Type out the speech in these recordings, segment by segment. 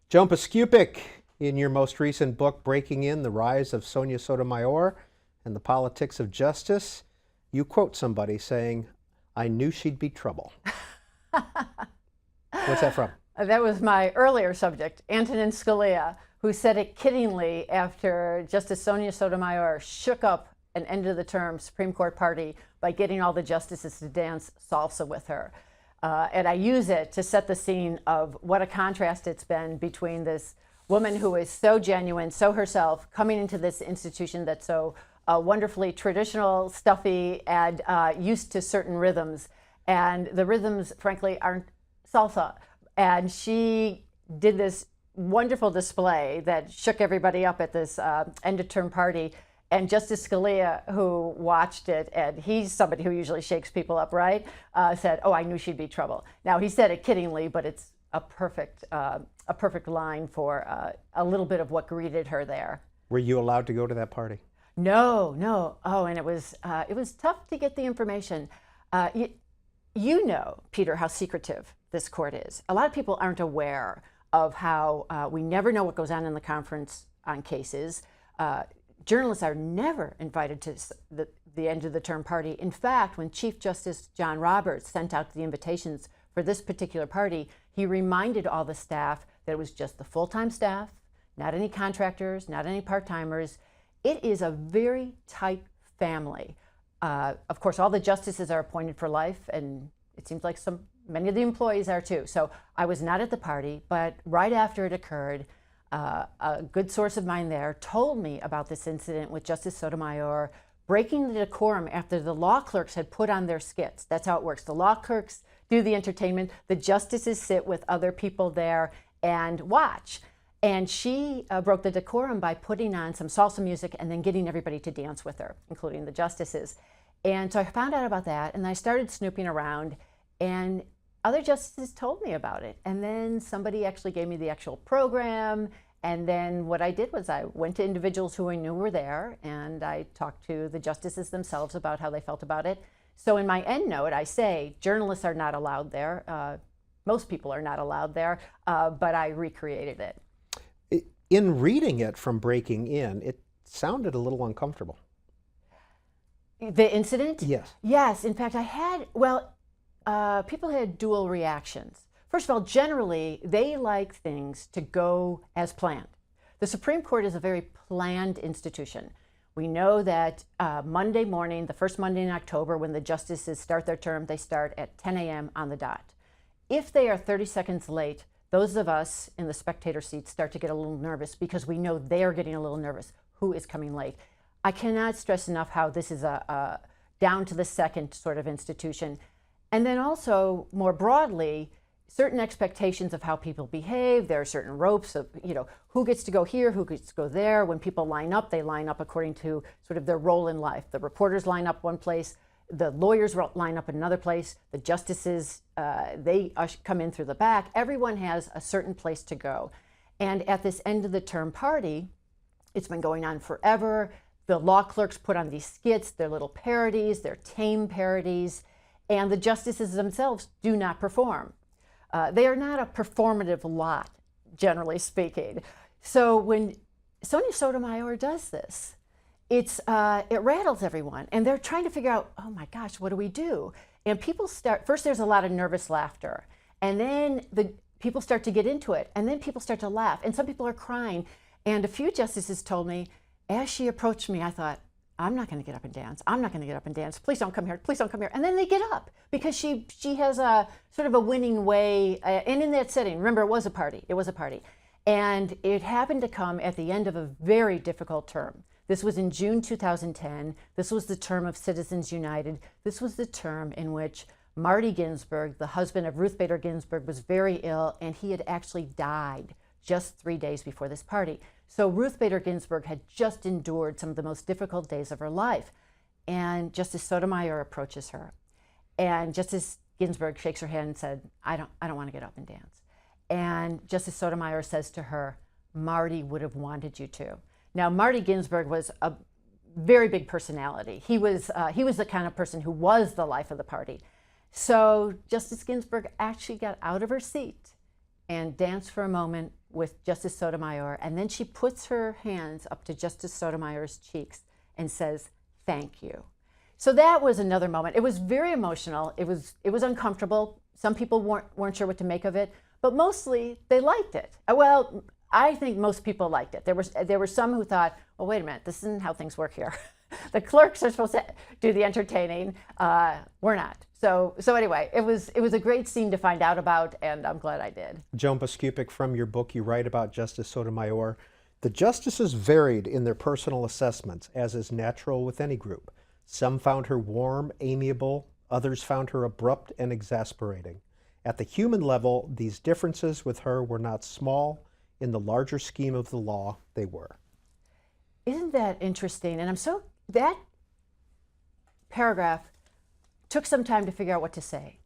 Joan Biskupic, in your most recent book, Breaking In, The Rise of Sonia Sotomayor and the Politics of Justice, you quote somebody saying, "I knew she'd be trouble." What's that from? That was my earlier subject, Antonin Scalia, who said it kiddingly after Justice Sonia Sotomayor shook up an end-of-the-term Supreme Court party by getting all the justices to dance salsa with her. And I use it to set the scene of what a contrast it's been between this woman who is so genuine, so herself, coming into this institution that's so wonderfully traditional, stuffy, and used to certain rhythms. And the rhythms, frankly, aren't salsa. And she did this wonderful display that shook everybody up at this end-of-term party. And Justice Scalia, who watched it, and he's somebody who usually shakes people up, right, said, "Oh, I knew she'd be trouble." Now, he said it kiddingly, but it's a perfect line for a little bit of what greeted her there. Were you allowed to go to that party? No. Oh, and it was tough to get the information. You know, Peter, how secretive this court is. A lot of people aren't aware of how we never know what goes on in the conference on cases. Journalists are never invited to the end of the term party. In fact, when Chief Justice John Roberts sent out the invitations for this particular party, he reminded all the staff that it was just the full-time staff, not any contractors, not any part-timers. It is a very tight family. Of course, all the justices are appointed for life, and it seems like many of the employees are too. So I was not at the party, but right after it occurred, a good source of mine there told me about this incident with Justice Sotomayor breaking the decorum after the law clerks had put on their skits. That's how it works. The law clerks do the entertainment. The justices sit with other people there and watch. And she broke the decorum by putting on some salsa music and then getting everybody to dance with her, including the justices. And so I found out about that, and I started snooping around, and other justices told me about it. And then somebody actually gave me the actual program. And then what I did was I went to individuals who I knew were there, and I talked to the justices themselves about how they felt about it. So in my end note, I say journalists are not allowed there. Most people are not allowed there, but I recreated it. In reading it from Breaking In, it sounded a little uncomfortable. The incident? Yes. Yes. In fact, people had dual reactions. First of all, generally, they like things to go as planned. The Supreme Court is a very planned institution. We know that Monday morning, the first Monday in October, when the justices start their term, they start at 10 a.m. on the dot. If they are 30 seconds late, those of us in the spectator seats start to get a little nervous because we know they are getting a little nervous. Who is coming late? I cannot stress enough how this is a down to the second sort of institution. And then also, more broadly, certain expectations of how people behave. There are certain ropes of, who gets to go here, who gets to go there. When people line up, they line up according to sort of their role in life. The reporters line up one place, the lawyers line up in another place, the justices, they come in through the back. Everyone has a certain place to go. And at this end of the term party, it's been going on forever. The law clerks put on these skits, their little parodies, their tame parodies, and the justices themselves do not perform. They are not a performative lot, generally speaking. So when Sonia Sotomayor does this, it rattles everyone, and they're trying to figure out, oh my gosh, what do we do? And people first there's a lot of nervous laughter, and then people start to get into it, and then people start to laugh, and some people are crying. And a few justices told me, as she approached me, I thought, I'm not going to get up and dance. I'm not going to get up and dance. Please don't come here. Please don't come here. And then they get up because she has a sort of a winning way. And in that setting, remember, it was a party. It was a party. And it happened to come at the end of a very difficult term. This was in June 2010. This was the term of Citizens United. This was the term in which Marty Ginsburg, the husband of Ruth Bader Ginsburg, was very ill, and he had actually died just 3 days before this party. So Ruth Bader Ginsburg had just endured some of the most difficult days of her life. And Justice Sotomayor approaches her. And Justice Ginsburg shakes her hand and said, I don't want to get up and dance. And Justice Sotomayor says to her, Marty would have wanted you to. Now, Marty Ginsburg was a very big personality. He was the kind of person who was the life of the party. So Justice Ginsburg actually got out of her seat and danced for a moment with Justice Sotomayor, and then she puts her hands up to Justice Sotomayor's cheeks and says, "Thank you." So that was another moment. It was very emotional. It was uncomfortable. Some people weren't sure what to make of it, but mostly they liked it. Well, I think most people liked it. There were some who thought, well, wait a minute, this isn't how things work here. The clerks are supposed to do the entertaining. We're not. So anyway, it was a great scene to find out about, and I'm glad I did. Joan Biskupic, from your book, you write about Justice Sotomayor. The justices varied in their personal assessments, as is natural with any group. Some found her warm, amiable. Others found her abrupt and exasperating. At the human level, these differences with her were not small. In the larger scheme of the law, they were. Isn't that interesting? And that paragraph took some time to figure out what to say,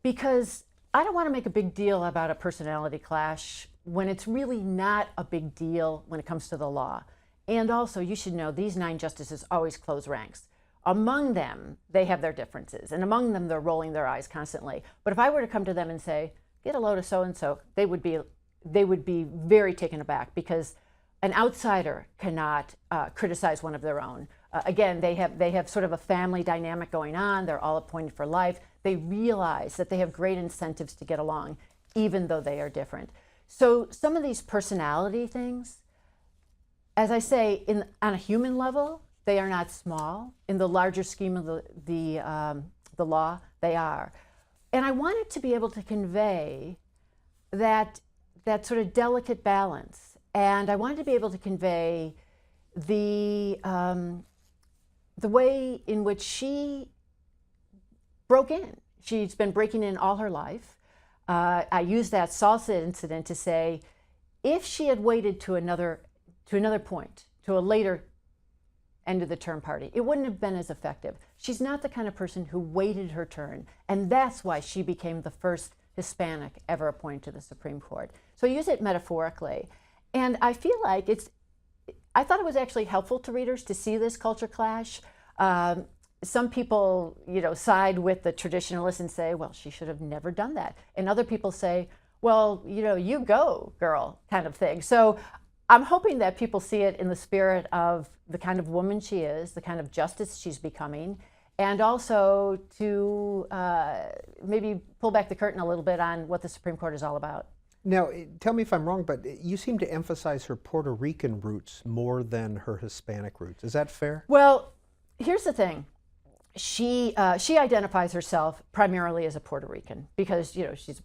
because I don't want to make a big deal about a personality clash when it's really not a big deal when it comes to the law. And also, you should know, these 9 justices always close ranks. Among them, they have their differences, and among them, they're rolling their eyes constantly. But if I were to come to them and say, "Get a load of so-and-so," they would be very taken aback, because an outsider cannot criticize one of their own. Again, they have sort of a family dynamic going on. They're all appointed for life. They realize that they have great incentives to get along, even though they are different. So some of these personality things, as I say, on a human level, they are not small. In the larger scheme of the law, they are. And I wanted to be able to convey that sort of delicate balance. And I wanted to be able to convey the way in which she broke in. She's been breaking in all her life. I used that salsa incident to say, if she had waited to another point, to a later end of the term party, it wouldn't have been as effective. She's not the kind of person who waited her turn, and that's why she became the first Hispanic ever appointed to the Supreme Court. So I use it metaphorically, and I feel like I thought it was actually helpful to readers to see this culture clash. Some people, side with the traditionalists and say, well, she should have never done that. And other people say, well, you go, girl, kind of thing. So I'm hoping that people see it in the spirit of the kind of woman she is, the kind of justice she's becoming, and also to maybe pull back the curtain a little bit on what the Supreme Court is all about. Now, tell me if I'm wrong, but you seem to emphasize her Puerto Rican roots more than her Hispanic roots. Is that fair? Well, here's the thing. She identifies herself primarily as a Puerto Rican because, she's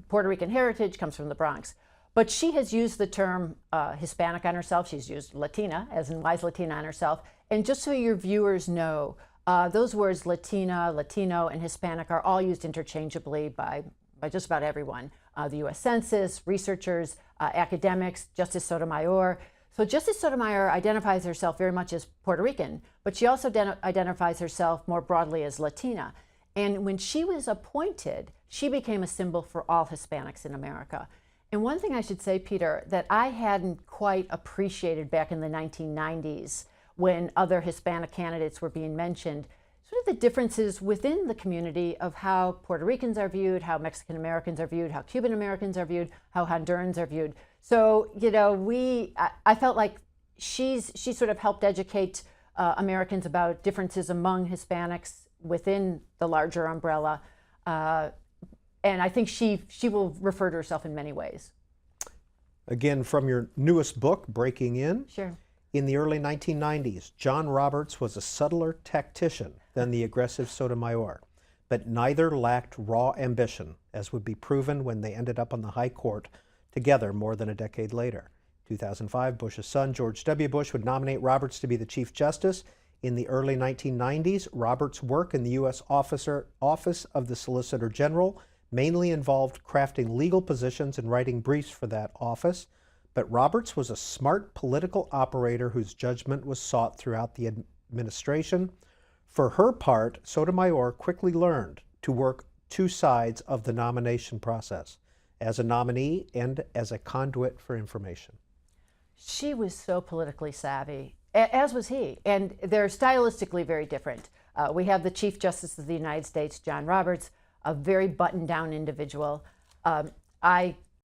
Puerto Rican heritage, comes from the Bronx. But she has used the term Hispanic on herself. She's used Latina, as in wise Latina, on herself. And just so your viewers know, those words Latina, Latino, and Hispanic are all used interchangeably by just about everyone. The U.S. Census, researchers, academics, Justice Sotomayor. So Justice Sotomayor identifies herself very much as Puerto Rican, but she also identifies herself more broadly as Latina. And when she was appointed, she became a symbol for all Hispanics in America. And one thing I should say, Peter, that I hadn't quite appreciated back in the 1990s when other Hispanic candidates were being mentioned, sort of the differences within the community of how Puerto Ricans are viewed, how Mexican Americans are viewed, how Cuban Americans are viewed, how Hondurans are viewed. So, I felt like she sort of helped educate Americans about differences among Hispanics within the larger umbrella. And I think she will refer to herself in many ways. Again, from your newest book, Breaking In. Sure. In the early 1990s, John Roberts was a subtler tactician than the aggressive Sotomayor, but neither lacked raw ambition, as would be proven when they ended up on the high court together more than a decade later. 2005, Bush's son, George W. Bush, would nominate Roberts to be the Chief Justice. In the early 1990s, Roberts' work in the U.S. Office of the Solicitor General mainly involved crafting legal positions and writing briefs for that office. But Roberts was a smart political operator whose judgment was sought throughout the administration. For her part, Sotomayor quickly learned to work two sides of the nomination process, as a nominee and as a conduit for information. She was so politically savvy, as was he, and they're stylistically very different. We have the Chief Justice of the United States, John Roberts, a very buttoned-down individual. I